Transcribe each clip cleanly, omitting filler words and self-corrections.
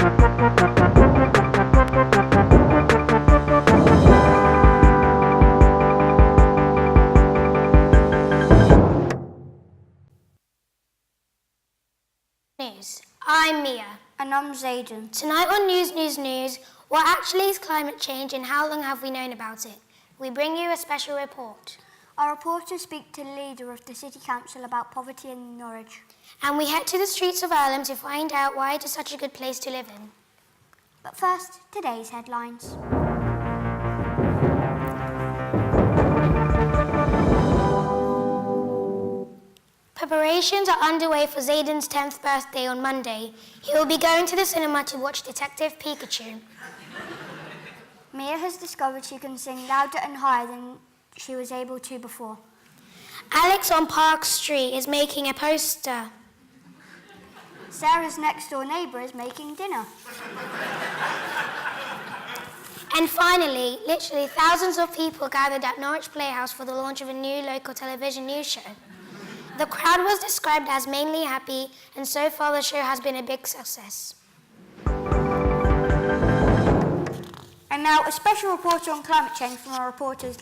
News. I'm Mia. And I'm Zayden. Tonight on News, what actually is climate change and how long have we known about it? We bring you a special report. Our reporters speak to the leader of the City Council about poverty in Norwich. And we head to the streets of Earlham to find out why it is such a good place to live in. But first, today's headlines. Preparations are underway for Zayden's 10th birthday on Monday. He will be going to the cinema to watch Detective Pikachu. Mia has discovered she can sing louder and higher than she was able to before. Alex on Park Street is making a poster. Sarah's next door neighbour is making dinner. And finally, literally thousands of people gathered at Norwich Playhouse for the launch of a new local television news show. The crowd was described as mainly happy, and so far the show has been a big success. And now a special report on climate change from our reporters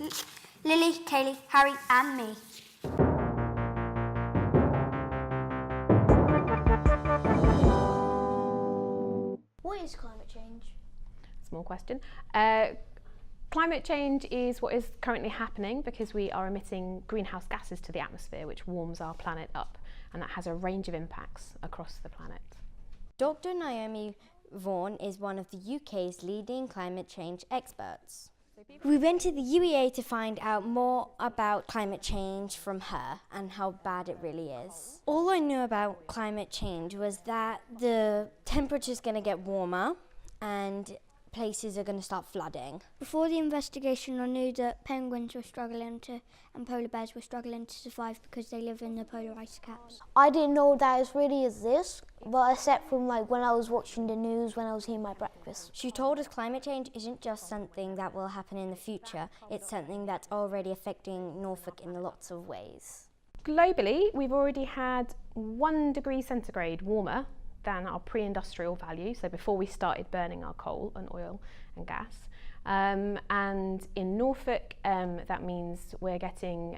Lily, Kaylee, Harry and me. What is climate change? Small question. Climate change is what is currently happening because we are emitting greenhouse gases to the atmosphere, which warms our planet up, and that has a range of impacts across the planet. Dr. Naomi Vaughan is one of the UK's leading climate change experts. We went to the UEA to find out more about climate change from her and how bad it really is. All I knew about climate change was that the temperature's going to get warmer and places are going to start flooding. Before the investigation, I knew that penguins were struggling and polar bears were struggling to survive because they live in the polar ice caps. I didn't know that it really exists, but except from when I was watching the news when I was eating my breakfast. She told us climate change isn't just something that will happen in the future, it's something that's already affecting Norfolk in lots of ways. Globally, we've already had 1 degree centigrade warmer than our pre-industrial value, so before we started burning our coal and oil and gas. And in Norfolk, that means we're getting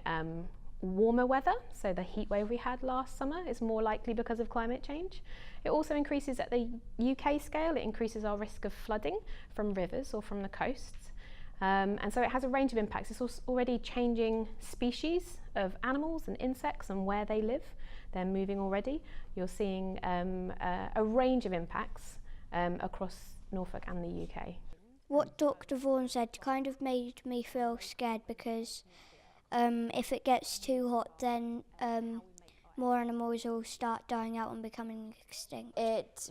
warmer weather, so the heat wave we had last summer is more likely because of climate change. It also increases at the UK scale, it increases our risk of flooding from rivers or from the coasts. And so it has a range of impacts. It's already changing species of animals and insects and where they live. They're moving already. You're seeing a range of impacts across Norfolk and the UK. What Dr. Vaughan said kind of made me feel scared because if it gets too hot, then more animals will start dying out and becoming extinct. It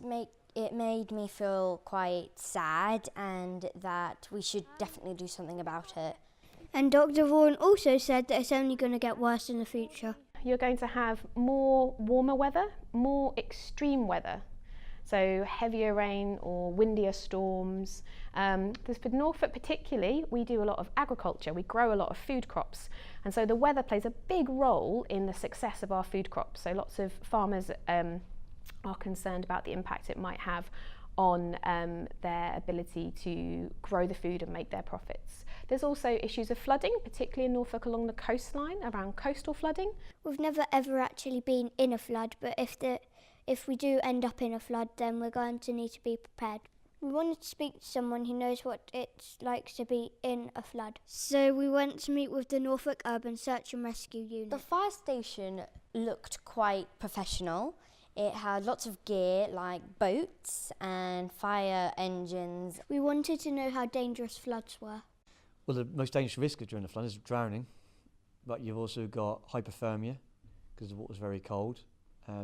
made me feel quite sad and that we should definitely do something about it. And Dr. Vaughan also said that it's only going to get worse in the future. You're going to have more warmer weather, more extreme weather. So heavier rain or windier storms. For Norfolk particularly, we do a lot of agriculture. We grow a lot of food crops. And so the weather plays a big role in the success of our food crops. So lots of farmers are concerned about the impact it might have on their ability to grow the food and make their profits. There's also issues of flooding, particularly in Norfolk along the coastline, around coastal flooding. We've never ever actually been in a flood, but if we do end up in a flood, then we're going to need to be prepared. We wanted to speak to someone who knows what it's like to be in a flood. So we went to meet with the Norfolk Urban Search and Rescue Unit. The fire station looked quite professional. It had lots of gear like boats and fire engines. We wanted to know how dangerous floods were. Well, the most dangerous risk during a flood is drowning, but you've also got hypothermia because the water's very cold,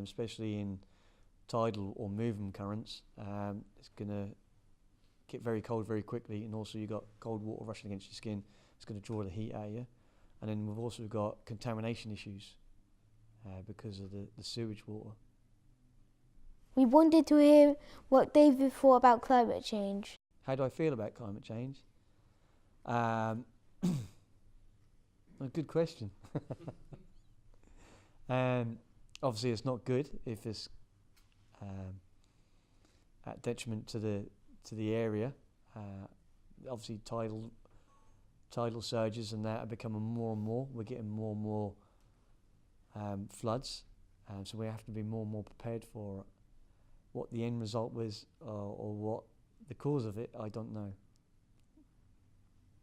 especially in tidal or moving currents. It's going to get very cold very quickly, and also you've got cold water rushing against your skin. It's going to draw the heat out of you. And then we've also got contamination issues because of the sewage water. We wanted to hear what David thought about climate change. How do I feel about climate change? A good question. Obviously it's not good if it's at detriment to the area. Obviously tidal surges and that are becoming more and more. We're getting more and more floods, so we have to be more and more prepared for it. What the end result was or what the cause of it, I don't know.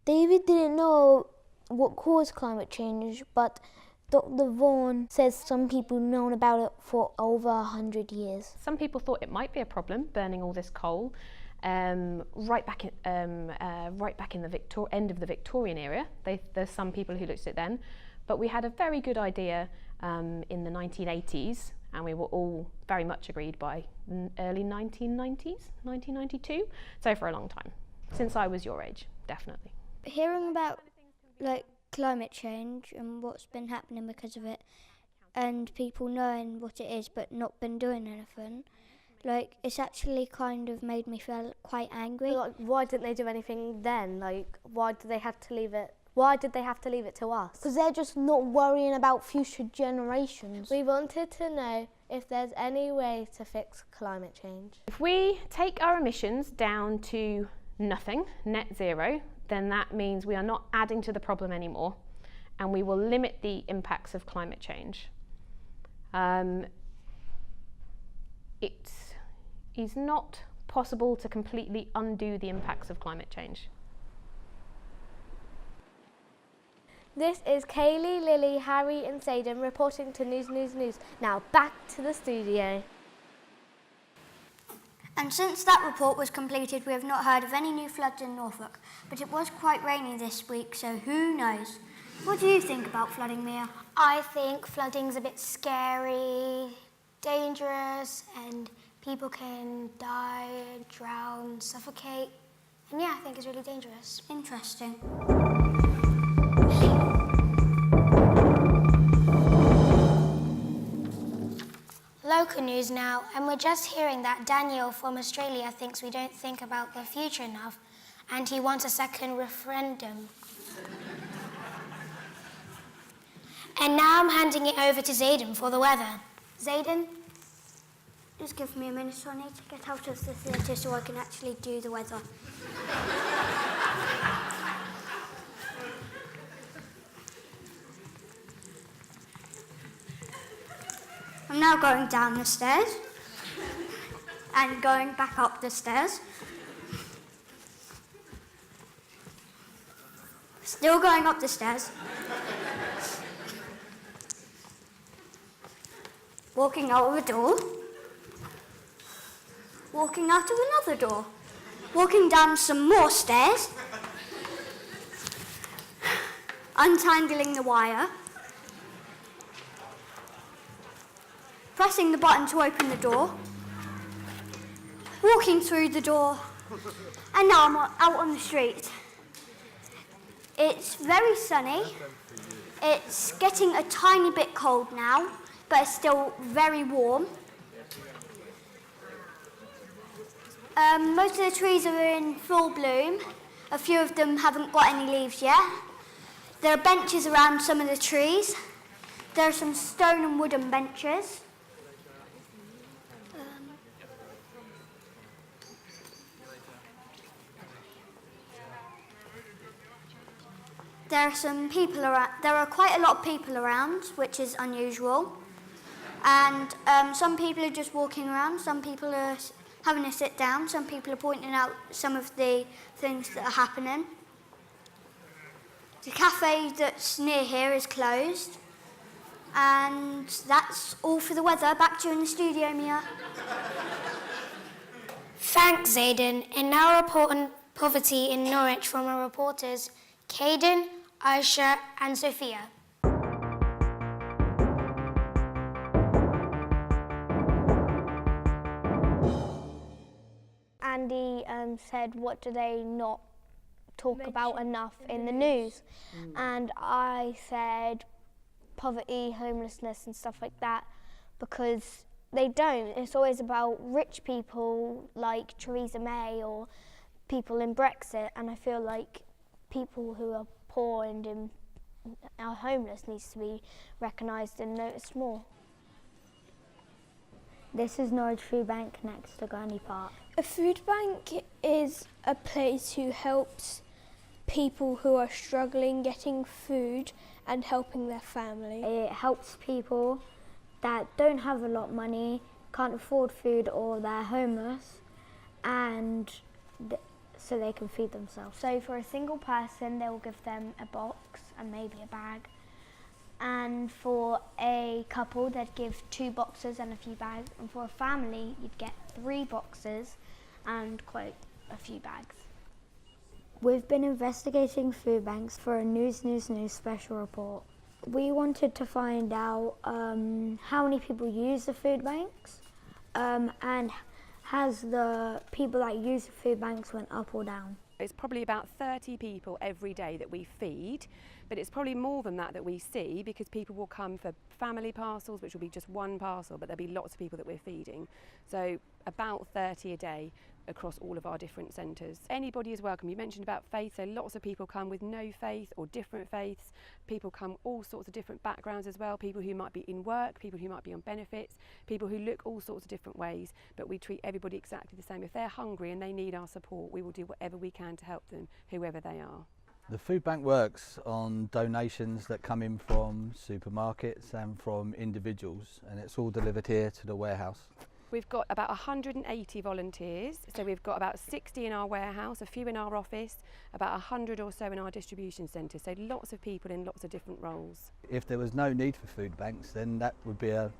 David didn't know what caused climate change, but Dr. Vaughan says some people known about it for over 100 years. Some people thought it might be a problem burning all this coal right back in the end of the Victorian era. There's some people who looked at it then, but we had a very good idea in the 1980s, and we were all very much agreed by early 1990s, 1992. So for a long time, since I was your age, definitely. Hearing about like climate change and what's been happening because of it, and people knowing what it is but not been doing anything, like it's actually kind of made me feel quite angry. Like, why didn't they do anything then? Like, why did they have to leave it? Why did they have to leave it to us? Because they're just not worrying about future generations. We wanted to know if there's any way to fix climate change. If we take our emissions down to nothing, net zero, then that means we are not adding to the problem anymore, and we will limit the impacts of climate change. It is not possible to completely undo the impacts of climate change. This is Kaylee, Lily, Harry and Zayden reporting to News. Now back to the studio. And since that report was completed, we have not heard of any new floods in Norfolk. But it was quite rainy this week, so who knows? What do you think about flooding, Mia? I think flooding's a bit scary, dangerous, and people can die, drown, suffocate. And yeah, I think it's really dangerous. Interesting. Local news now, and we're just hearing that Daniel from Australia thinks we don't think about the future enough, and he wants a second referendum. And now I'm handing it over to Zayden for the weather. Zayden? Just give me a minute, so I need to get out of the theatre so I can actually do the weather. I'm now going down the stairs and going back up the stairs. Still going up the stairs. Walking out of a door. Walking out of another door. Walking down some more stairs. Untangling the wire. Pressing the button to open the door, walking through the door, and now I'm out on the street. It's very sunny. It's getting a tiny bit cold now, but it's still very warm. Most of the trees are in full bloom. A few of them haven't got any leaves yet. There are benches around some of the trees. There are some stone and wooden benches. There are some people around. There are quite a lot of people around, which is unusual. And some people are just walking around. Some people are having a sit down. Some people are pointing out some of the things that are happening. The cafe that's near here is closed. And that's all for the weather. Back to you in the studio, Mia. Thanks, Zayden. And now a report on poverty in Norwich from our reporters, Caden, Aisha and Sophia. Andy said, what do they not talk about enough in the news? And I said poverty, homelessness and stuff like that, because they don't. It's always about rich people like Theresa May or people in Brexit, and I feel like people who are poor and are homeless needs to be recognised and noticed more. This is Norwich Food Bank next to Gurney Park. A food bank is a place who helps people who are struggling getting food and helping their family. It helps people that don't have a lot of money, can't afford food, or they're homeless, and so they can feed themselves. So for a single person, they will give them a box and maybe a bag. And for a couple, they'd give 2 boxes and a few bags. And for a family, you'd get 3 boxes and quite a few bags. We've been investigating food banks for a News special report. We wanted to find out how many people use the food banks, and has the people that use the food banks went up or down. It's probably about 30 people every day that we feed, but it's probably more than that we see, because people will come for family parcels, which will be just 1 parcel, but there'll be lots of people that we're feeding. So about 30 a day across all of our different centres. Anybody is welcome. You mentioned about faith, so lots of people come with no faith or different faiths. People come all sorts of different backgrounds as well, people who might be in work, people who might be on benefits, people who look all sorts of different ways, but we treat everybody exactly the same. If they're hungry and they need our support, we will do whatever we can to help them, whoever they are. The food bank works on donations that come in from supermarkets and from individuals, and it's all delivered here to the warehouse. We've got about 180 volunteers, so we've got about 60 in our warehouse, a few in our office, about 100 or so in our distribution centre, so lots of people in lots of different roles. If there was no need for food banks, then this would be a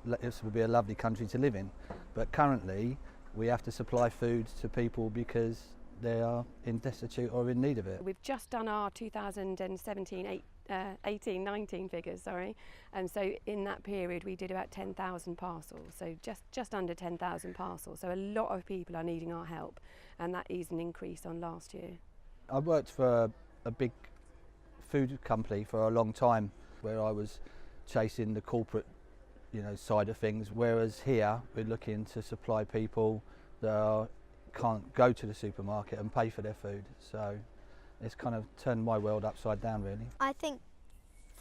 lovely country to live in. But currently we have to supply food to people because they are destitute or in need of it. We've just done our 2018-19 figures, and so in that period we did about 10,000 parcels, so just under 10,000 parcels. So a lot of people are needing our help, and that is an increase on last year. I worked for a big food company for a long time, where I was chasing the corporate, side of things. Whereas here we're looking to supply people that can't go to the supermarket and pay for their food. So it's kind of turned my world upside down, really. I think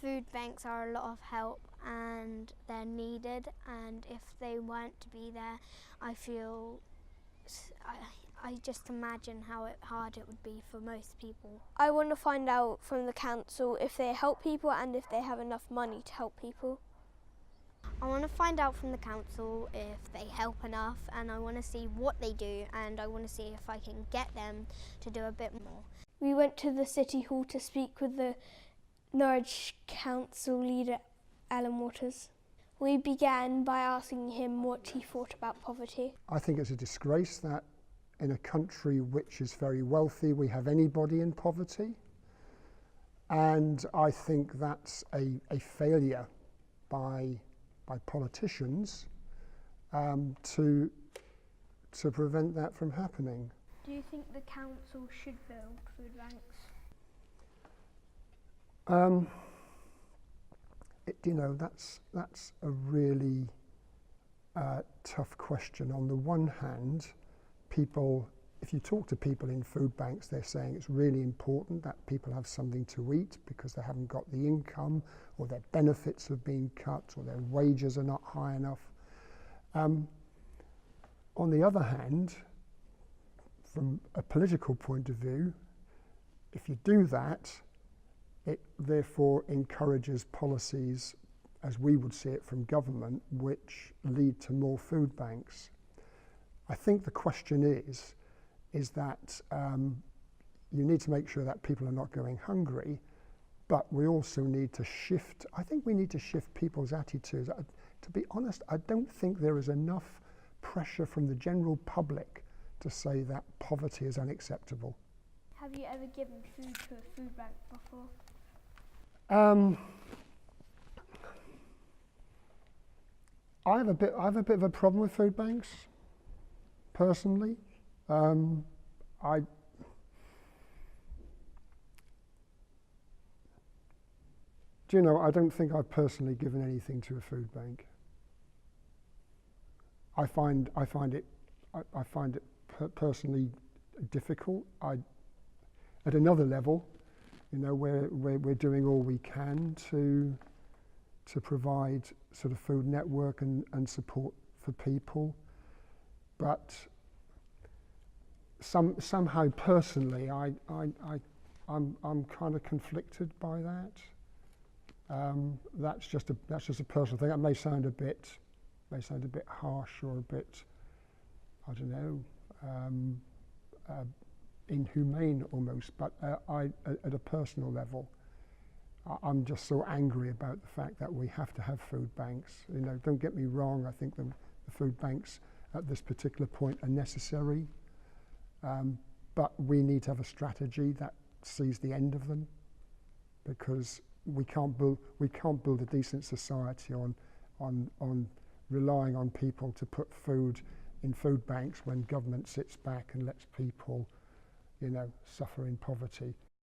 food banks are a lot of help and they're needed, and if they weren't to be there, I just imagine how hard it would be for most people. I want to find out from the council if they help people and if they have enough money to help people. I want to find out from the council if they help enough, and I want to see what they do, and I want to see if I can get them to do a bit more. We went to the City Hall to speak with the Norwich Council leader, Alan Waters. We began by asking him what he thought about poverty. I think it's a disgrace that in a country which is very wealthy we have anybody in poverty, and I think that's a failure by politicians to prevent that from happening. Do you think the council should build food banks? That's a really tough question. On the one hand, if you talk to people in food banks, they're saying it's really important that people have something to eat because they haven't got the income, or their benefits have been cut, or their wages are not high enough. On the other hand, from a political point of view, if you do that, it therefore encourages policies, as we would see it from government, which lead to more food banks. I think the question is that you need to make sure that people are not going hungry, but we also need to shift, I think we need to shift people's attitudes. To be honest, I don't think there is enough pressure from the general public to say that poverty is unacceptable. Have you ever given food to a food bank before? I have a bit of a problem with food banks, personally. I don't think I've personally given anything to a food bank. I find it personally difficult. At another level, we're doing all we can to provide sort of food network and support for people, but somehow personally, I'm kind of conflicted by that. That's just a personal thing. That may sound a bit harsh or a bit, I don't know, inhumane almost. But at a personal level, I'm just so angry about the fact that we have to have food banks. You know, don't get me wrong. I think the food banks at this particular point are necessary, but we need to have a strategy that sees the end of them, because we can't build a decent society on relying on people to put food in food banks when government sits back and lets people, you know, suffer in poverty.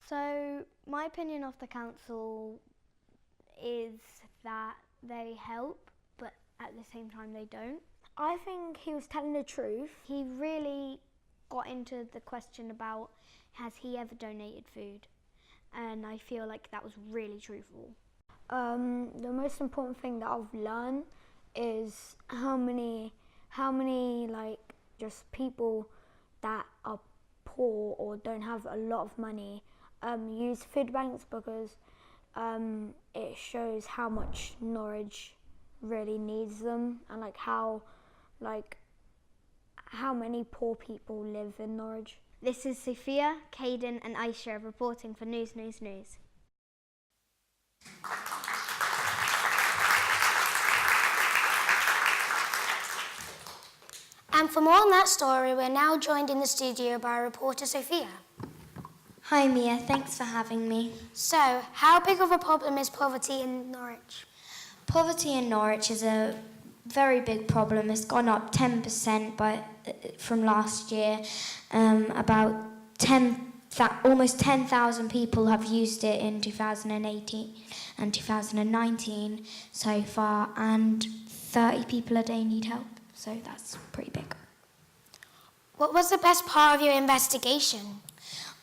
So my opinion of the council is that they help, but at the same time they don't. I think he was telling the truth. He really got into the question about, has he ever donated food? And I feel like that was really truthful. The most important thing that I've learned is how many like just people that are poor or don't have a lot of money use food banks, because it shows how much Norwich really needs them, and how many poor people live in Norwich. This is Sophia, Caden and Aisha reporting for News. And for more on that story, we're now joined in the studio by reporter Sophia. Hi Mia, thanks for having me. So, how big of a problem is poverty in Norwich? Poverty in Norwich is a very big problem. It's gone up 10% from last year. About almost 10,000 people have used it in 2018 and 2019 so far, and 30 people a day need help. So that's pretty big. What was the best part of your investigation?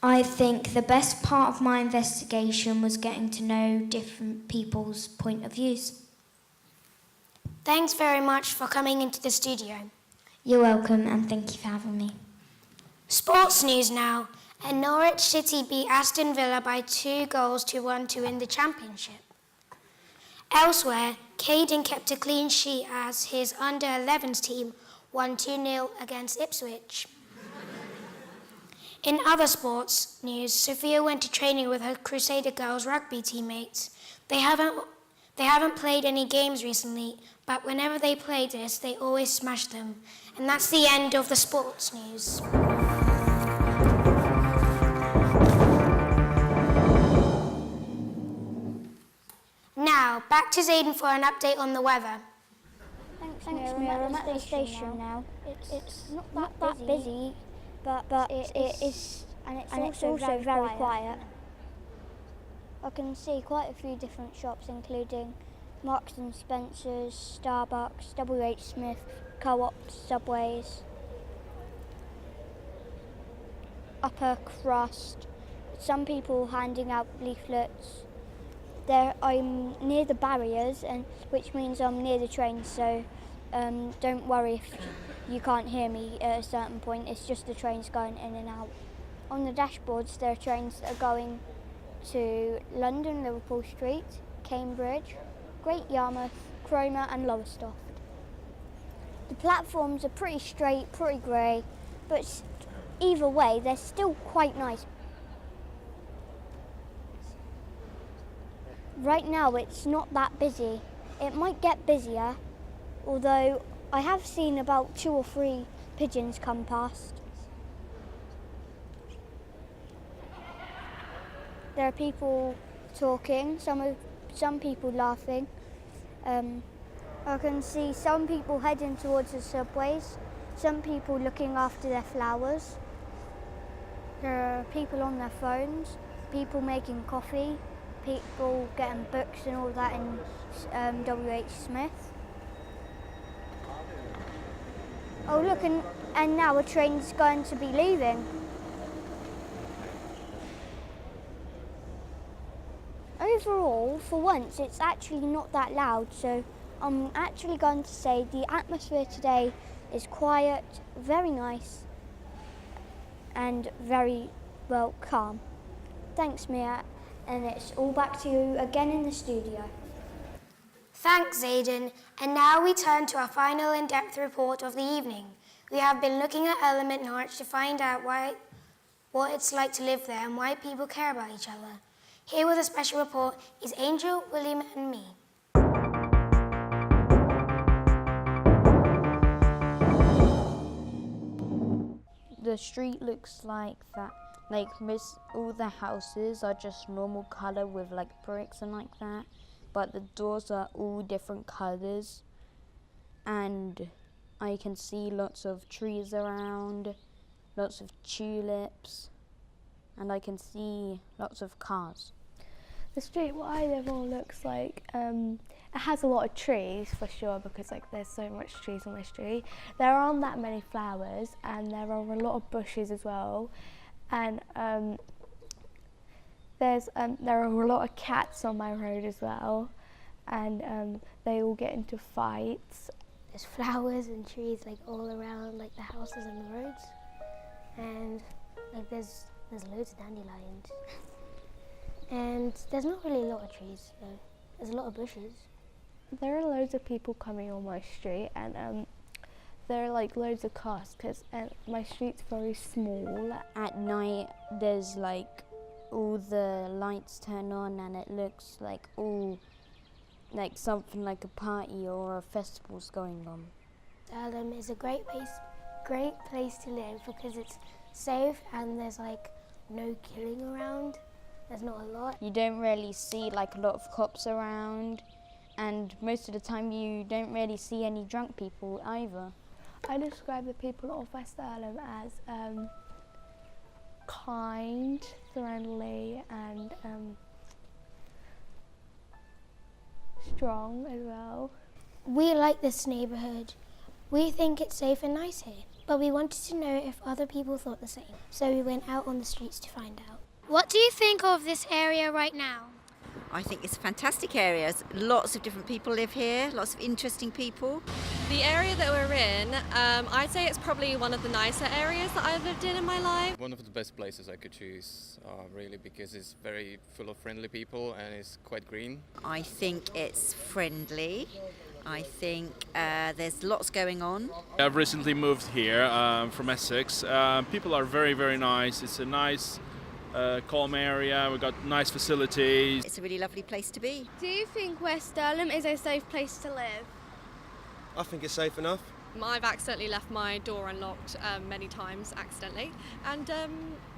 I think the best part of my investigation was getting to know different people's point of views. Thanks very much for coming into the studio. You're welcome, and thank you for having me. Sports news now. And Norwich City beat Aston Villa by 2-1 to win the championship. Elsewhere, Caden kept a clean sheet as his under-11s team won 2-0 against Ipswich. In other sports news, Sophia went to training with her Crusader Girls rugby teammates. They haven't played any games recently, but whenever they play this, they always smash them. And that's the end of the sports news. Now, back to Zayden for an update on the weather. Thanks Mira. I'm at the station now. It's not that busy, but it is, and it's also very quiet. I can see quite a few different shops, including Marks and Spencer's, Starbucks, WH Smith, Co-ops, Subways, Upper Crust, some people handing out leaflets. I'm near the barriers, which means I'm near the train, so don't worry if you can't hear me at a certain point. It's just the trains going in and out. On the dashboards there are trains that are going to London, Liverpool Street, Cambridge, Great Yarmouth, Cromer and Lowestoft. The platforms are pretty straight, pretty grey, but either way they're still quite nice. Right now it's not that busy. It might get busier, although I have seen about 2 or 3 pigeons come past. There are people talking, some people laughing. I can see some people heading towards the subways, some people looking after their flowers. There are people on their phones, people making coffee, people getting books and all that in WH Smith. Oh look, and now a train's going to be leaving. Overall, for once, it's actually not that loud, so I'm actually going to say the atmosphere today is quiet, very nice, and very, well, calm. Thanks, Mia, and it's all back to you again in the studio. Thanks, Zayden. And now we turn to our final in-depth report of the evening. We have been looking at Earlham at Norwich to find out what it's like to live there and why people care about each other. Here with a special report is Angel, William and me. The street looks like that, like all the houses are just normal colour with like bricks and like that, but the doors are all different colours, and I can see lots of trees around, lots of tulips, and I can see lots of cars. The street where I live on looks like, it has a lot of trees for sure, because like there's so much trees on my street. There aren't that many flowers, and there are a lot of bushes as well, and there are a lot of cats on my road as well, and they all get into fights. There's flowers and trees like all around like the houses and the roads, and like there's loads of dandelions. And there's not really a lot of trees though. There's a lot of bushes. There are loads of people coming on my street, and there are like loads of cars because my street's very small. At night there's like all the lights turn on and it looks like all like something like a party or a festival's going on. Earlham is a great place to live because it's safe and there's like no killing around. There's not a lot. You don't really see like a lot of cops around, and most of the time you don't really see any drunk people either. I describe the people of West Earlham as kind, friendly, and strong as well. We like this neighbourhood. We think it's safe and nice here, but we wanted to know if other people thought the same. So we went out on the streets to find out. What do you think of this area right now? I think it's a fantastic area. Lots of different people live here, lots of interesting people. The area that we're in, I'd say it's probably one of the nicer areas that I've lived in my life. One of the best places I could choose, really, because it's very full of friendly people and it's quite green. I think it's friendly. I think there's lots going on. I've recently moved here from Essex. People are very, very nice. It's a nice, calm area. We've got nice facilities. It's a really lovely place to be. Do you think West Earlham is a safe place to live? I think it's safe enough. I've accidentally left my door unlocked many times, accidentally, and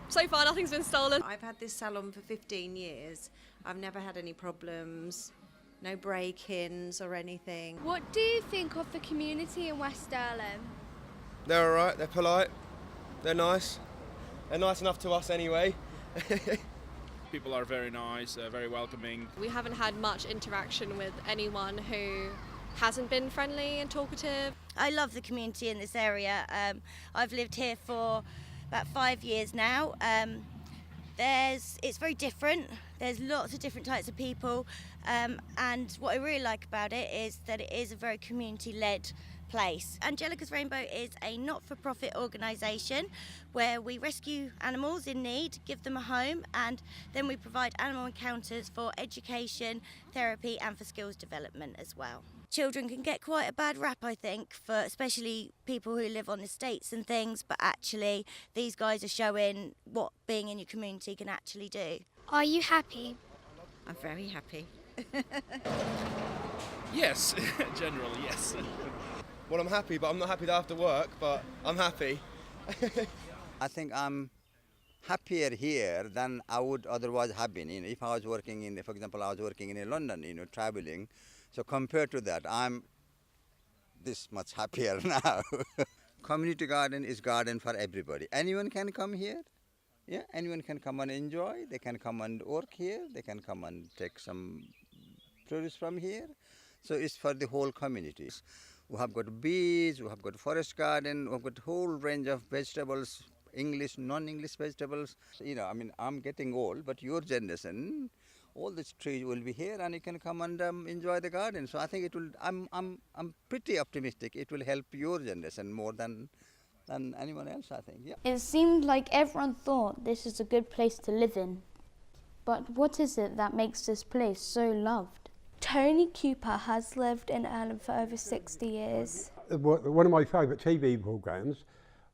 so far nothing's been stolen. I've had this salon for 15 years. I've never had any problems, no break-ins or anything. What do you think of the community in West Earlham? They're all right, they're polite, they're nice. They're nice enough to us anyway. People are very nice, very welcoming. We haven't had much interaction with anyone who hasn't been friendly and talkative. I love the community in this area. I've lived here for about 5 years now. It's very different. There's lots of different types of people, and what I really like about it is that it is a very community-led place. Angelica's Rainbow is a not-for-profit organisation where we rescue animals in need, give them a home, and then we provide animal encounters for education, therapy and for skills development as well. Children can get quite a bad rap, I think, for especially people who live on estates and things, but actually these guys are showing what being in your community can actually do. Are you happy? I'm very happy. Yes, generally, yes. Well, I'm happy, but I'm not happy to have to work, but I'm happy. I think I'm happier here than I would otherwise have been. If I was working for example, I was working in London, traveling. So compared to that, I'm this much happier now. Community garden is garden for everybody. Anyone can come here. Yeah, anyone can come and enjoy. They can come and work here. They can come and take some produce from here. So it's for the whole community. We have got bees, we have got forest garden, we have got a whole range of vegetables, English, non-English vegetables. I'm getting old, but your generation all these trees will be here and you can come and enjoy the garden. So I think it will, I'm pretty optimistic it will help your generation more than anyone else, I think. Yeah. It seemed like everyone thought this is a good place to live in. But what is it that makes this place so loved? Tony Cooper has lived in Earlham for over 60 years. One of my favourite TV programmes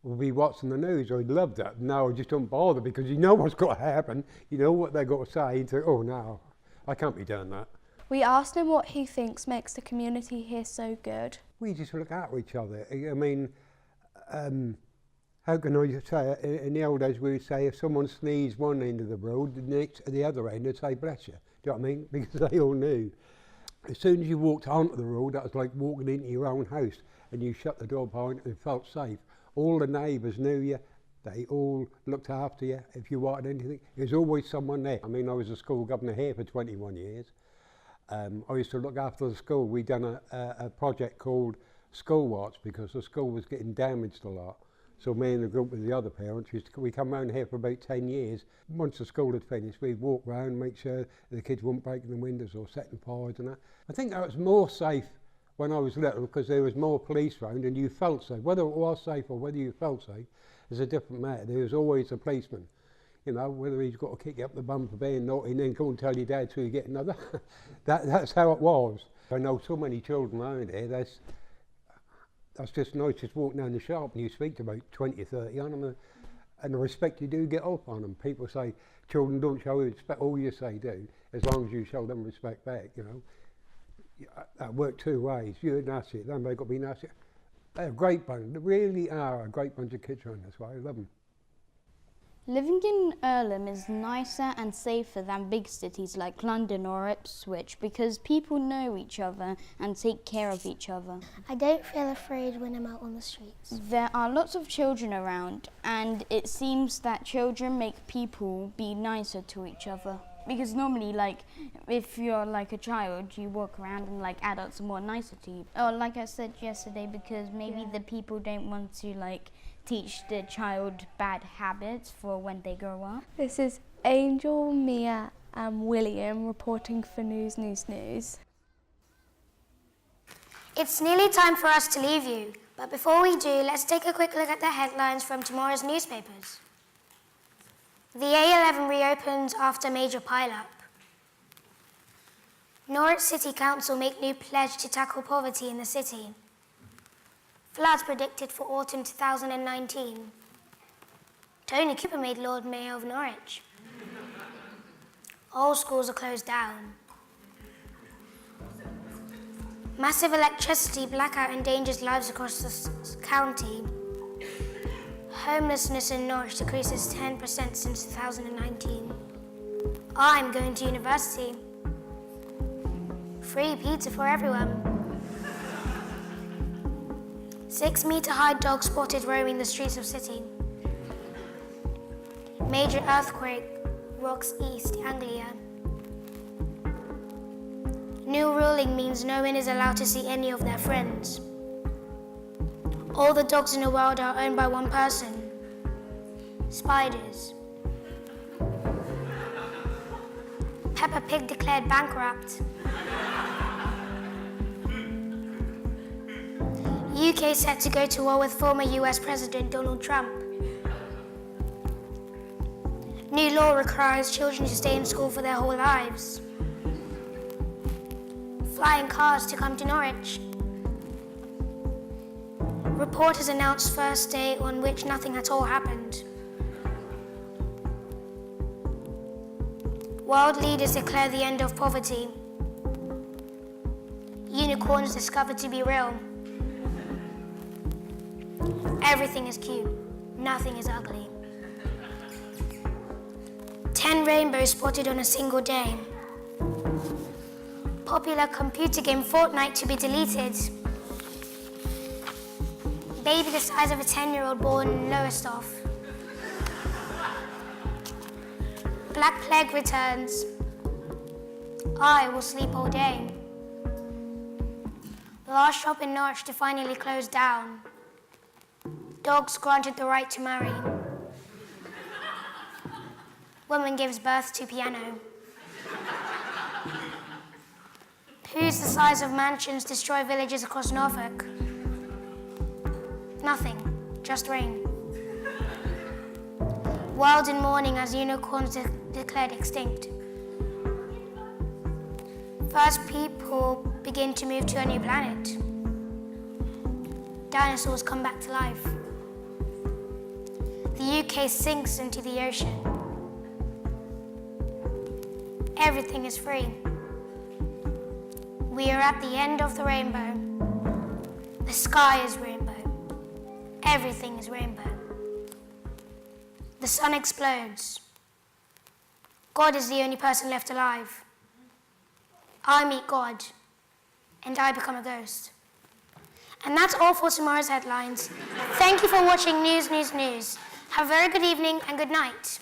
will be watching the news. I love that. Now I just don't bother because you know what's got to happen, you know what they've got to say, and think, oh no, I can't be doing that. We asked him what he thinks makes the community here so good. We just look out for each other. I mean, how can I say it? In the old days we would say if someone sneezed one end of the road, the next at the other end they'd say bless you. Do you know what I mean? Because they all knew. As soon as you walked onto the road, that was like walking into your own house and you shut the door behind and felt safe. All the neighbours knew you, they all looked after you. If you wanted anything, there's always someone there. I mean, I was a school governor here for 21 years. I used to look after the school. We'd done a project called School Watch because the school was getting damaged a lot. So me and the group with the other parents, we come round here for about 10 years. Once the school had finished, we'd walk round, make sure the kids weren't breaking the windows or setting fires and that. I think that was more safe when I was little because there was more police round and you felt safe. Whether it was safe or whether you felt safe is a different matter. There was always a policeman. You know, whether he's got to kick you up the bum for being naughty and then go and tell your dad till you get another. That's how it was. I know so many children around here, that's just nice, just walking down the shop and you speak to about 20 or 30 on them and the respect you do get up on them. People say children don't show respect, all you say do, as long as you show them respect back, you know. That works two ways, you're nasty, then they've got to be nasty. They're a great bunch, they really are a great bunch of kids around this way, I love them. Living in Earlham is nicer and safer than big cities like London or Ipswich because people know each other and take care of each other. I don't feel afraid when I'm out on the streets. There are lots of children around and it seems that children make people be nicer to each other. Because normally, like, if you're like a child, you walk around and like adults are more nicer to you. Or like I said yesterday, because maybe the people don't want to like teach the child bad habits for when they grow up. This is Angel, Mia and William reporting for News. It's nearly time for us to leave you, but before we do, let's take a quick look at the headlines from tomorrow's newspapers. The A11 reopens after major pile-up. Norwich City Council make new pledge to tackle poverty in the city. Floods predicted for autumn 2019. Tony Cooper made Lord Mayor of Norwich. All schools are closed down. Massive electricity blackout endangers lives across the county. Homelessness in Norwich decreases 10% since 2019. I'm going to university. Free pizza for everyone. 6-metre-high dog spotted roaming the streets of city. Major earthquake rocks East Anglia. New ruling means no one is allowed to see any of their friends. All the dogs in the world are owned by one person. Spiders. Peppa Pig declared bankrupt. UK set to go to war with former US President Donald Trump. New law requires children to stay in school for their whole lives. Flying cars to come to Norwich. Reporters announced first day on which nothing at all happened. World leaders declare the end of poverty. Unicorns discovered to be real. Everything is cute, nothing is ugly. 10 rainbows spotted on a single day. Popular computer game Fortnite to be deleted. Baby the size of a 10-year-old born in Lowestoft. Black Plague returns. I will sleep all day. Last shop in Norwich to finally close down. Dogs granted the right to marry. Woman gives birth to piano. Whose the size of mansions destroy villages across Norfolk? Nothing, just rain. World in mourning as unicorns declared extinct. First people begin to move to a new planet. Dinosaurs come back to life. The UK sinks into the ocean. Everything is free. We are at the end of the rainbow. The sky is rainbow. Everything is rainbow. The sun explodes. God is the only person left alive. I meet God, and I become a ghost. And that's all for tomorrow's headlines. Thank you for watching News, News, News. Have a very good evening and good night.